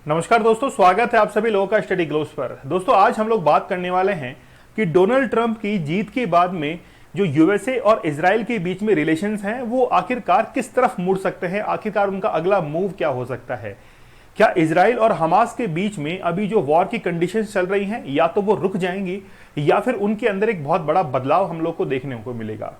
नमस्कार दोस्तों, स्वागत है आप सभी लोगों का स्टडी ग्लोब्स पर। दोस्तों आज हम लोग बात करने वाले हैं कि डोनाल्ड ट्रंप की जीत के बाद में जो यूएसए और इजराइल के बीच में रिलेशंस हैं वो आखिरकार किस तरफ मुड़ सकते हैं, आखिरकार उनका अगला मूव क्या हो सकता है। क्या इजराइल और हमास के बीच में अभी जो वॉर की कंडीशंस चल रही हैं या तो वो रुक जाएंगी या फिर उनके अंदर एक बहुत बड़ा बदलाव हम लोग को देखने को मिलेगा।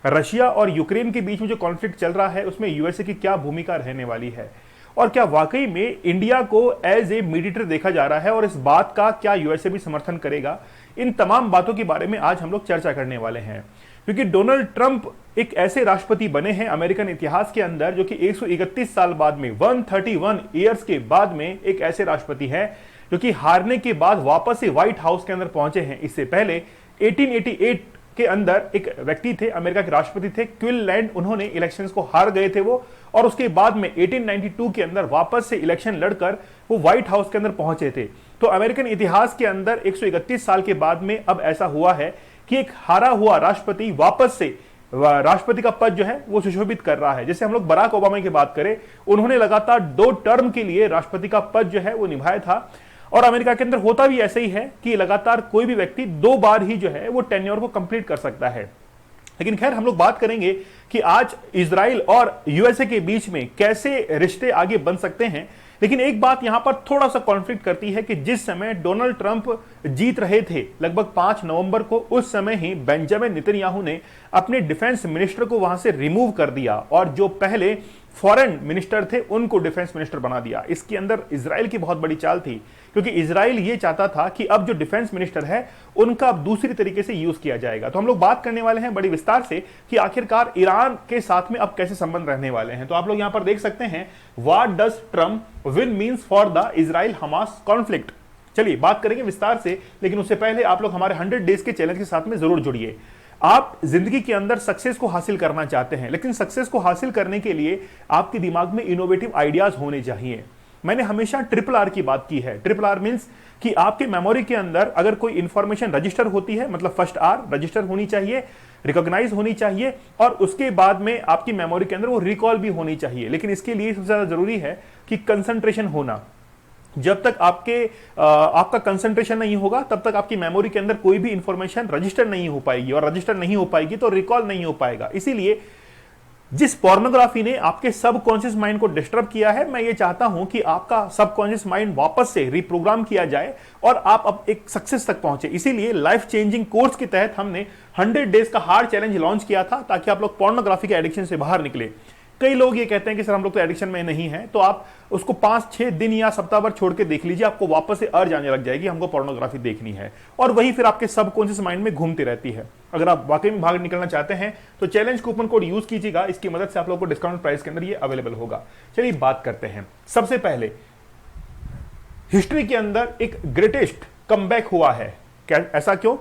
रशिया और यूक्रेन के बीच में जो कॉन्फ्लिक्ट चल रहा है उसमें यूएसए की क्या भूमिका रहने वाली है और क्या वाकई में इंडिया को एज ए मीडिएटर देखा जा रहा है और इस बात का क्या यूएसए भी समर्थन करेगा। इन तमाम बातों के बारे में आज हम लोग चर्चा करने वाले हैं, क्योंकि डोनाल्ड ट्रंप एक ऐसे राष्ट्रपति बने हैं अमेरिकन इतिहास के अंदर जो कि 131 साल बाद में 131 ईयर्स के बाद में एक ऐसे राष्ट्रपति हैं जो कि हारने के बाद वापस से व्हाइट हाउस के अंदर पहुंचे हैं। इससे पहले 1888 के अंदर एक व्यक्ति थे, अमेरिका के राष्ट्रपति थे क्विनलैंड, उन्होंने इलेक्शंस को हार गए थे वो, और उसके बाद में 1892 के अंदर वापस से इलेक्शन लड़कर वो व्हाइट हाउस के अंदर पहुंचे थे। तो अमेरिकन इतिहास के अंदर 131 साल के बाद में अब ऐसा हुआ है कि एक हारा हुआ राष्ट्रपति वापस से राष्ट्रपति का पद जो है वो सुशोभित कर रहा है। जैसे हम लोग बराक ओबामा की बात करें, उन्होंने लगातार 2 टर्म के लिए राष्ट्रपति का पद जो है वो निभाया था, और अमेरिका के अंदर होता भी ऐसे ही है कि लगातार कोई भी व्यक्ति 2 बार ही जो है वो टेन्योर को कंप्लीट कर सकता है। लेकिन खैर हम लोग बात करेंगे कि आज इजराइल और यूएसए के बीच में कैसे रिश्ते आगे बन सकते हैं। लेकिन एक बात यहां पर थोड़ा सा कॉन्फ्लिक्ट करती है कि जिस समय डोनाल्ड ट्रंप जीत रहे थे लगभग 5 नवंबर को, उस समय ही बेंजामिन नेतन्याहू ने अपने डिफेंस मिनिस्टर को वहां से रिमूव कर दिया और जो पहले फॉरेन मिनिस्टर थे उनको डिफेंस मिनिस्टर बना दिया। इसके अंदर इजराइल की बहुत बड़ी चाल थी, क्योंकि इजराइल ये चाहता था कि अब जो डिफेंस मिनिस्टर है उनका अब दूसरी तरीके से यूज किया जाएगा। तो हम लोग बात करने वाले हैं बड़ी विस्तार से कि आखिरकार ईरान के साथ में अब कैसे संबंध रहने वाले हैं। तो आप लोग यहां पर देख सकते हैं, what does Trump win means for the Israel Hamas conflict. चलिए बात करेंगे विस्तार से, लेकिन उससे पहले आप लोग हमारे 100 डेज के चैलेंज के साथ में जरूर जुड़िए। आप जिंदगी के अंदर सक्सेस को हासिल करना चाहते हैं, लेकिन सक्सेस को हासिल करने के लिए आपके दिमाग में इनोवेटिव आइडियाज होने चाहिए। मैंने हमेशा RRR की बात की है। RRR मींस कि आपके मेमोरी के अंदर अगर कोई इंफॉर्मेशन रजिस्टर होती है, मतलब फर्स्ट R रजिस्टर होनी चाहिए, रिकॉग्नाइज होनी चाहिए, और उसके बाद में आपकी मेमोरी के अंदर वो रिकॉल भी होनी चाहिए। लेकिन इसके लिए सबसे ज्यादा जरूरी है कि कंसंट्रेशन होना। जब तक आपका कंसंट्रेशन नहीं होगा तब तक आपकी मेमोरी के अंदर कोई भी इंफॉर्मेशन रजिस्टर नहीं हो पाएगी, और रजिस्टर नहीं हो पाएगी तो रिकॉल नहीं हो पाएगा। इसीलिए जिस पोर्नोग्राफी ने आपके सबकॉन्शियस माइंड को डिस्टर्ब किया है, मैं ये चाहता हूं कि आपका सबकॉन्शियस माइंड वापस से रिप्रोग्राम किया जाए और आप अब एक सक्सेस तक पहुंचे। इसीलिए लाइफ चेंजिंग कोर्स के तहत हमने 100 डेज का हार्ड चैलेंज लॉन्च किया था, ताकि आप लोग पोर्नोग्राफी के एडिक्शन से बाहर निकले। कई लोग ये कहते हैं कि सर हम लोग तो एडिक्शन में नहीं है, तो आप उसको 5-6 दिन या सप्ताह भर छोड़ के देख लीजिए, आपको वापस से अर्ज आने लग जाएगी हमको पोर्नोग्राफी देखनी है, और वही फिर आपके सबकॉन्शियस माइंड में घूमती रहती है। अगर आप वाकई में भाग निकलना चाहते हैं तो चैलेंज कूपन कोड यूज कीजिएगा, इसकी मदद से आप लोगों को डिस्काउंट प्राइस के अंदर ये अवेलेबल होगा। चलिए बात करते हैं। सबसे पहले हिस्ट्री के अंदर एक ग्रेटेस्ट कमबैक हुआ है। ऐसा क्यों?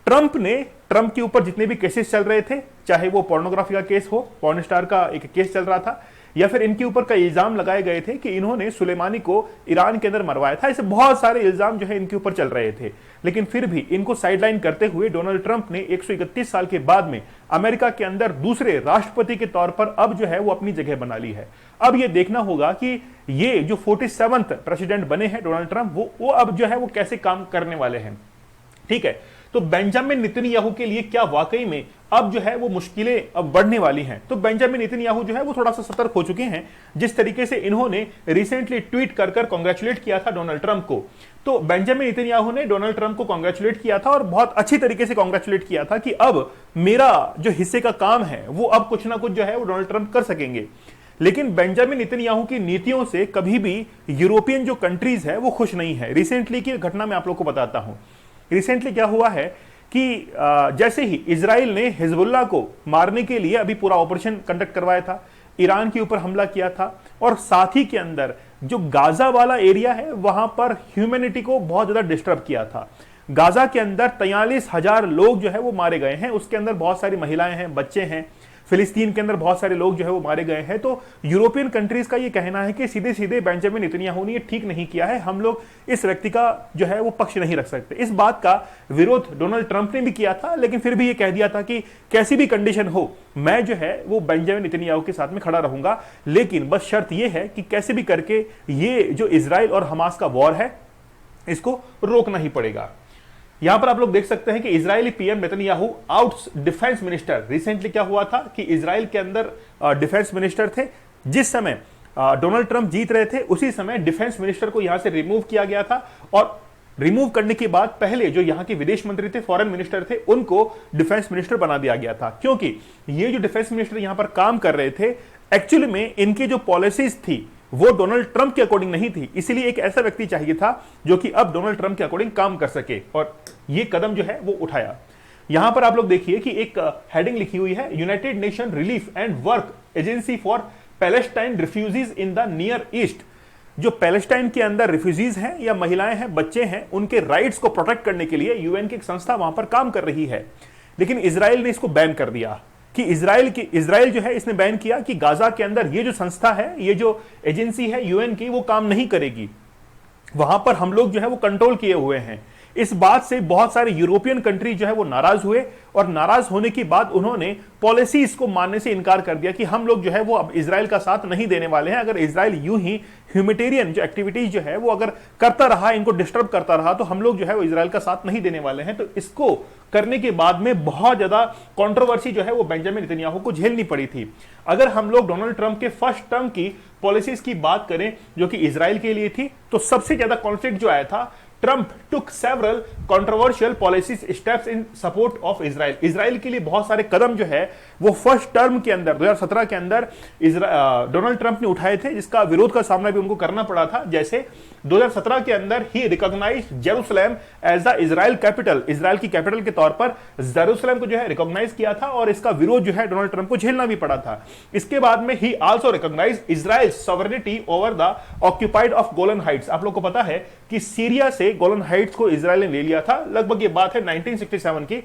ट्रंप के ऊपर जितने भी केसेस चल रहे थे, चाहे वो पोर्नोग्राफी का केस हो, पॉर्न स्टार का एक केस चल रहा था, या फिर इनके ऊपर कई इल्जाम लगाए गए थे कि इन्होंने सुलेमानी को ईरान के अंदर मरवाया था, ऐसे बहुत सारे इल्जाम जो है इनके ऊपर चल रहे थे। लेकिन फिर भी इनको साइडलाइन करते हुए डोनाल्ड ट्रंप ने 131 साल के बाद में अमेरिका के अंदर दूसरे राष्ट्रपति के तौर पर अब जो है वो अपनी जगह बना ली है। अब ये देखना होगा कि ये जो 47th प्रेसिडेंट बने हैं डोनाल्ड ट्रंप, वो अब जो है वो कैसे काम करने वाले हैं। ठीक है, तो बेंजामिन नेतन्याहू के लिए क्या वाकई में अब जो है वो मुश्किलें अब बढ़ने वाली हैं? तो बेंजामिन नेतन्याहू जो है वो थोड़ा सा सतर्क हो चुके हैं। जिस तरीके से इन्होंने रिसेंटली ट्वीट कर कांग्रेचुलेट किया था डोनाल्ड ट्रंप को, तो बेंजामिन नेतन्याहू ने डोनाल्ड ट्रंप को कांग्रेचुलेट किया था, और बहुत अच्छी तरीके से कांग्रेचुलेट किया था कि अब मेरा जो हिस्से का काम है वो अब कुछ ना कुछ जो है वो डोनाल्ड ट्रंप कर सकेंगे। लेकिन बेंजामिन नेतन्याहू की नीतियों से कभी भी यूरोपियन जो कंट्रीज है वो खुश नहीं है। रिसेंटली की घटना मैं आप लोग को बताता हूं। रिसेंटली क्या हुआ है कि जैसे ही इजराइल ने हिजबुल्लाह को मारने के लिए अभी पूरा ऑपरेशन कंडक्ट करवाया था, ईरान के ऊपर हमला किया था, और साथ ही के अंदर जो गाजा वाला एरिया है वहां पर ह्यूमैनिटी को बहुत ज्यादा डिस्टर्ब किया था। गाजा के अंदर 43,000 लोग जो है वो मारे गए हैं, उसके अंदर बहुत सारी महिलाएं हैं, बच्चे हैं। फिलिस्तीन के अंदर बहुत सारे लोग जो है वो मारे गए हैं। तो यूरोपियन कंट्रीज का ये कहना है कि सीधे सीधे बेंजामिन नेतन्याहू ने ये ठीक नहीं किया है, हम लोग इस व्यक्ति का जो है वो पक्ष नहीं रख सकते। इस बात का विरोध डोनाल्ड ट्रंप ने भी किया था, लेकिन फिर भी ये कह दिया था कि कैसी भी कंडीशन हो मैं जो है वो बेंजामिन नेतन्याहू के साथ में खड़ा रहूंगा, लेकिन बस शर्त यह है कि कैसे भी करके ये जो इजराइल और हमास का वॉर है इसको रोकना ही पड़ेगा। यहां पर आप लोग देख सकते हैं कि Israeli PM Netanyahu out defence minister, recently क्या हुआ था कि इजराइल के अंदर डिफेंस मिनिस्टर थे, जिस समय डोनाल्ड ट्रंप जीत रहे थे उसी समय डिफेंस मिनिस्टर को यहां से रिमूव किया गया था, और रिमूव करने के बाद पहले जो यहां के विदेश मंत्री थे, फॉरेन मिनिस्टर थे, उनको डिफेंस मिनिस्टर बना दिया गया था, क्योंकि ये जो डिफेंस मिनिस्टर यहां पर काम कर रहे थे एक्चुअली में इनकी जो पॉलिसीज थी वो डोनाल्ड ट्रंप के अकॉर्डिंग नहीं थी, इसलिए एक ऐसा व्यक्ति चाहिए था जो कि अब डोनाल्ड ट्रंप के अकॉर्डिंग काम कर सके, और ये कदम जो है वो उठाया। यहां पर आप लोग देखिए कि एक हेडिंग लिखी हुई है, United nation relief and work agency for Palestine refugees in the near east. जो पैलेस्टाइन के अंदर रिफ्यूजीज हैं या महिलाएं हैं, बच्चे हैं, उनके राइट्स को प्रोटेक्ट करने के लिए यूएन की एक संस्था वहां पर काम कर रही है, लेकिन इजराइल ने इसको बैन कर दिया कि इजराइल जो है इसने बैन किया कि गाजा के अंदर ये जो संस्था है, ये जो एजेंसी है यूएन की, वो काम नहीं करेगी, वहां पर हम लोग जो है वो कंट्रोल किए हुए हैं। इस बात से बहुत सारे यूरोपियन कंट्री जो है वो नाराज हुए, और नाराज होने के बाद उन्होंने पॉलिसीज को मानने से इनकार कर दिया कि हम लोग जो है वो अब इजराइल का साथ नहीं देने वाले हैं। अगर इजराइल यूं ही ह्यूमैनिटेरियन जो एक्टिविटीज जो है वो अगर करता रहा, इनको डिस्टर्ब करता रहा, तो हम लोग जो है वो इजराइल का साथ नहीं देने वाले हैं। तो इसको करने के बाद में बहुत ज्यादा कंट्रोवर्सी जो है वो बेंजामिन नेतन्याहू को झेलनी पड़ी थी। अगर हम लोग डोनाल्ड ट्रंप के फर्स्ट टर्म की पॉलिसीज की बात करें जो कि इजराइल के लिए थी, तो सबसे ज्यादा कॉन्फ्लिक्ट जो आया था, Trump took several controversial policies steps in support of Israel. Israel के लिए बहुत सारे कदम जो है वो फर्स्ट टर्म के अंदर 2017 के अंदर डोनाल्ड ट्रंप ने उठाए थे, जिसका विरोध का सामना भी उनको करना पड़ा था। जैसे 2017 के अंदर ही recognized Jerusalem as the Israel capital, Israel की कैपिटल के तौर पर जेरूसलम को जो है रिकॉग्नाइज किया था, और इसका विरोध जो है डोनाल्ड ट्रंप को झेलना भी पड़ा था। इसके बाद में ही also recognized Israel sovereignty over the occupied of Golan Heights. आप लोग को पता है कि सीरिया से गोलन हाइट्स को इजराइल ने ले लिया था, लगभग ये बात है 1967 की,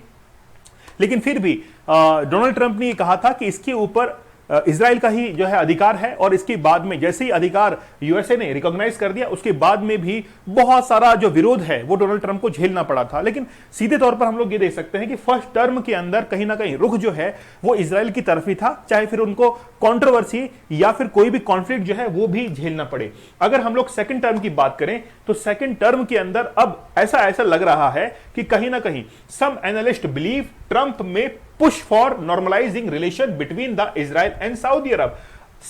लेकिन फिर भी डोनाल्ड ट्रंप ने ये कहा था कि इसके ऊपर इजराइल का ही जो है अधिकार है, और इसके बाद में जैसे ही अधिकार यूएसए ने रिकॉग्नाइज कर दिया, उसके बाद में भी बहुत सारा जो विरोध है वो डोनाल्ड ट्रंप को झेलना पड़ा था। लेकिन सीधे तौर पर हम लोग ये देख सकते हैं कि फर्स्ट टर्म के अंदर कहीं ना कहीं रुख जो है वो इजराइल की तरफ ही था, चाहे फिर उनको कंट्रोवर्सी या फिर कोई भी कॉन्फ्लिक्ट जो है वो भी झेलना पड़े। अगर हम लोग सेकंड टर्म की बात करें तो सेकंड टर्म के अंदर अब ऐसा लग रहा है कि कहीं ना कहीं सम एनालिस्ट बिलीव ट्रंप में push for normalizing relation between the Israel and Saudi Arab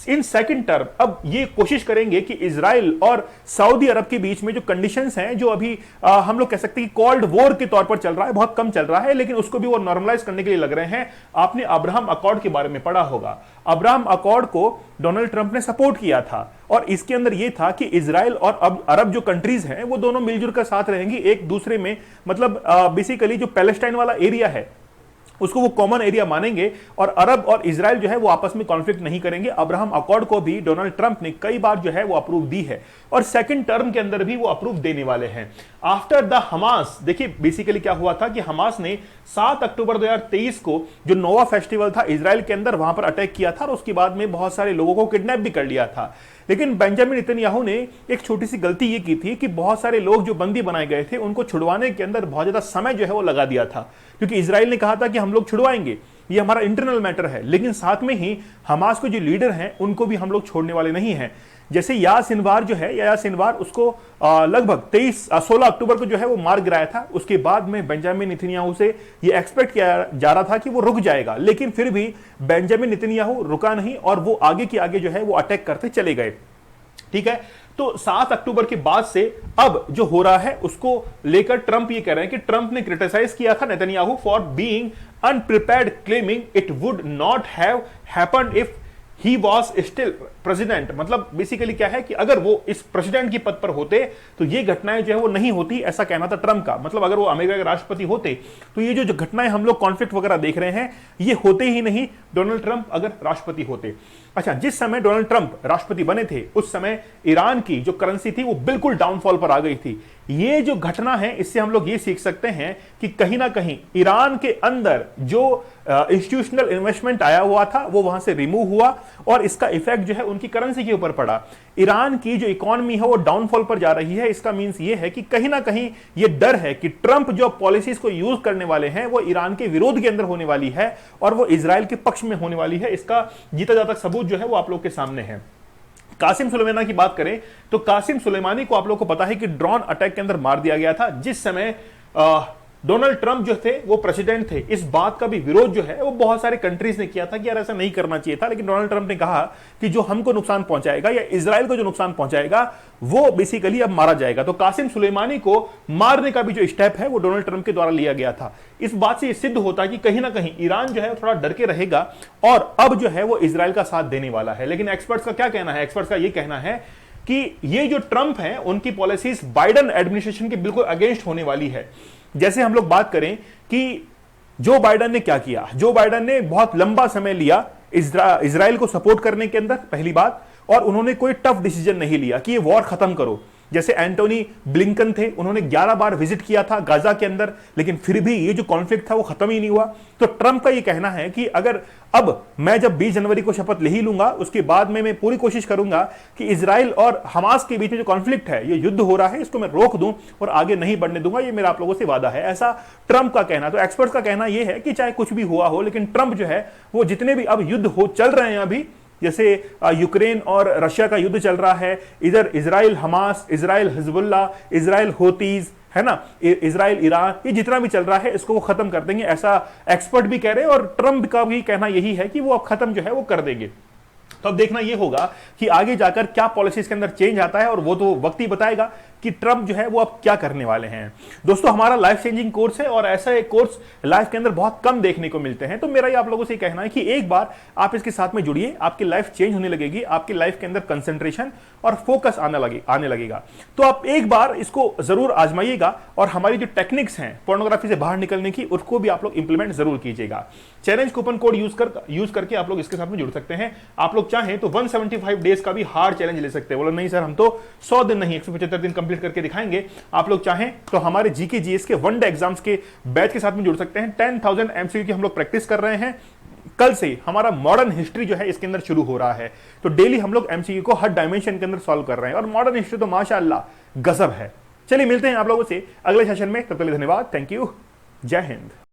in second term. अब ये कोशिश करेंगे कि इजराइल और सऊदी अरब के बीच में जो कंडीशंस हैं, जो अभी हम लोग कह सकते हैं कि कोल्ड वॉर के तौर पर चल रहा है, बहुत कम चल रहा है, लेकिन उसको भी वो नॉर्मलाइज करने के लिए लग रहे हैं। आपने अब्राहम अकॉर्ड के बारे में पढ़ा होगा, अब्राहम अकॉर्ड को डोनाल्ड ट्रंप ने सपोर्ट किया था, और इसके अंदर यह था कि इजराइल और अब अरब जो कंट्रीज हैं वो दोनों मिलजुल कर साथ रहेंगी एक दूसरे में, मतलब बेसिकली जो पैलेस्टाइन वाला एरिया है उसको वो कॉमन एरिया मानेंगे, और अरब और इजराइल जो है वो आपस में कॉन्फ्लिक्ट नहीं करेंगे। अब्राहम अकॉर्ड को भी डोनाल्ड ट्रंप ने कई बार जो है वो अप्रूव दी है, और सेकंड टर्म के अंदर भी वो अप्रूव देने वाले हैं। आफ्टर द हमास, देखिए बेसिकली क्या हुआ था कि हमास ने 7 अक्टूबर 2023 को जो नोवा फेस्टिवल था इजराइल के अंदर, वहां पर अटैक किया था, और उसके बाद में बहुत सारे लोगों को किडनैप भी कर लिया था। लेकिन बेंजामिन नेतन्याहू ने एक छोटी सी गलती ये की थी कि बहुत सारे लोग जो बंदी बनाए गए थे उनको छुड़वाने के अंदर बहुत ज्यादा समय जो है वो लगा दिया था, क्योंकि इजराइल ने कहा था कि हम लोग छुड़वाएंगे, ये हमारा इंटरनल मैटर है, लेकिन साथ में ही हमास के जो लीडर हैं उनको भी हम लोग छोड़ने वाले नहीं हैं। जैसे याह सिनवार जो है, याह सिनवार उसको लगभग 16 अक्टूबर को जो है वो मार गिराया था। उसके बाद में बेंजामिन नेतन्याहू से ये एक्सपेक्ट किया जा रहा था कि वो रुक जाएगा, लेकिन फिर भी बेंजामिन नेतन्याहू रुका नहीं, और वो आगे के आगे जो है वो अटैक करते चले गए। ठीक है, तो 7 अक्टूबर के बाद से अब जो हो रहा है उसको लेकर ट्रंप ये कह रहे हैं कि ट्रंप ने क्रिटिसाइज किया था Netanyahu for being अनप्रिपेयर्ड, claiming it would not have happened if he was still president. मतलब बेसिकली क्या है कि अगर वो इस प्रेसिडेंट की पद पर होते तो ये घटनाएं जो है वो नहीं होती, ऐसा कहना था ट्रंप का। मतलब अगर वो अमेरिका के राष्ट्रपति होते तो ये जो घटनाएं हम लोग कॉन्फ्लिक्ट वगैरह देख रहे हैं ये होते ही नहीं, डोनाल्ड ट्रंप अगर राष्ट्रपति होते। अच्छा, जिस समय डोनाल्ड ट्रंप राष्ट्रपति बने थे उस समय ईरान की जो करेंसी थी वो बिल्कुल डाउनफॉल पर आ गई थी। ये जो घटना है इससे हम लोग ये सीख सकते हैं कि कहीं ना कहीं ईरान के अंदर जो इंस्टीट्यूशनल इन्वेस्टमेंट आया हुआ था वो वहां से रिमूव हुआ और इसका इफेक्ट जो है उनकी करेंसी के ऊपर पड़ा। ईरान की जो इकोनॉमी है वो डाउनफॉल पर जा रही है। इसका मीन्स ये है कि कहीं ना कहीं ये डर है कि ट्रंप जो पॉलिसीज को यूज करने वाले हैं वो ईरान के विरोध के अंदर होने वाली है और वो इजराइल के पक्ष में होने वाली है। इसका जीता जाता सबूत जो है वो आप लोग के सामने है। कासिम सुलेमानी की बात करें तो कासिम सुलेमानी को आप लोग को पता है कि ड्रोन अटैक के अंदर मार दिया गया था जिस समय डोनाल्ड ट्रंप जो थे वो प्रेसिडेंट थे। इस बात का भी विरोध जो है वो बहुत सारे कंट्रीज ने किया था कि यार ऐसा नहीं करना चाहिए था, लेकिन डोनाल्ड ट्रंप ने कहा कि जो हमको नुकसान पहुंचाएगा या इजराइल को जो नुकसान पहुंचाएगा वो बेसिकली अब मारा जाएगा। तो कासिम सुलेमानी को मारने का भी जो स्टेप है वो डोनाल्ड ट्रंप के द्वारा लिया गया था। इस बात से यह सिद्ध होता है कि कहीं ना कहीं ईरान जो है थोड़ा डर के रहेगा और अब जो है वो इजराइल का साथ देने वाला है। लेकिन एक्सपर्ट्स का क्या कहना है? एक्सपर्ट्स का यह कहना है कि ये जो ट्रंप है उनकी पॉलिसीज बाइडेन एडमिनिस्ट्रेशन के बिल्कुल अगेंस्ट होने वाली है। जैसे हम लोग बात करें कि जो बाइडेन ने क्या किया, जो बाइडेन ने बहुत लंबा समय लिया इजराइल को सपोर्ट करने के अंदर, पहली बात, और उन्होंने कोई टफ डिसीजन नहीं लिया कि ये वॉर खत्म करो। जैसे एंटोनी ब्लिंकन थे, उन्होंने 11 बार विजिट किया था गाजा के अंदर, लेकिन फिर भी ये जो कॉन्फ्लिक्ट था वो खत्म ही नहीं हुआ। तो ट्रंप का ये कहना है कि अगर अब मैं जब 20 जनवरी को शपथ ले ही लूंगा उसके बाद में मैं पूरी कोशिश करूंगा कि इजराइल और हमास के बीच में जो कॉन्फ्लिक्ट है, ये युद्ध हो रहा है, इसको मैं रोक दूं और आगे नहीं बढ़ने दूंगा। ये मेरा आप लोगों से वादा है, ऐसा ट्रंप का कहना। तो एक्सपर्ट्स का कहना यह है कि चाहे कुछ भी हुआ हो, लेकिन ट्रंप जो है वो जितने भी अब युद्ध हो चल रहे हैं अभी, जैसे यूक्रेन और रशिया का युद्ध चल रहा है, इधर Israel Hamas, Israel Hezbollah, Israel Houthis, है ना, इजराइल ईरान, ये जितना भी चल रहा है इसको वो खत्म कर देंगे, ऐसा एक्सपर्ट भी कह रहे हैं और ट्रंप का भी कहना यही है कि वो अब खत्म जो है वो कर देंगे। तो अब देखना ये होगा कि आगे जाकर क्या पॉलिसीज के अंदर चेंज आता है और वो तो वक्त ही बताएगा कि ट्रंप जो है वो अब क्या करने वाले हैं। दोस्तों, हमारा लाइफ चेंजिंग कोर्स है और ऐसा एक कोर्स लाइफ के अंदर बहुत कम देखने को मिलते हैं। तो मेरा ये आप लोगों से कहना है कि एक बार आप इसके साथ में जुड़िए, आपकी लाइफ चेंज होने लगेगी, आपकी लाइफ के अंदर कंसंट्रेशन और फोकस आने लगेगा। तो आप एक बार इसको जरूर आजमाइएगा और हमारी जो टेक्निक्स हैं पोर्नोग्राफी से बाहर निकलने की, उसको भी आप लोग इंप्लीमेंट जरूर कीजिएगा। चैलेंज कूपन कोड यूज करके आप लोग इसके साथ में जुड़ सकते हैं। आप लोग चाहें तो 175 डेज का भी हार्ड चैलेंज ले सकते हैं। बोलो नहीं सर, हम तो 100 दिन नहीं 175 दिन कंप्लीट करके दिखाएंगे। आप लोग चाहें तो हमारे जीके जीएस के वनडे एग्जाम्स के बैच के साथ में जुड़ सकते हैं। 10,000 एमसीक्यू की हम लोग प्रैक्टिस कर रहे हैं। कल से हमारा मॉडर्न हिस्ट्री जो है इसके अंदर शुरू हो रहा है। तो डेली हम लोग एमसीक्यू को हर डायमेंशन के अंदर सॉल्व कर रहे हैं और मॉडर्न हिस्ट्री तो माशाअल्लाह गजब है। चलिए मिलते हैं आप लोगों से अगले सेशन में, तब तक के लिए धन्यवाद। Thank you. जय हिंद।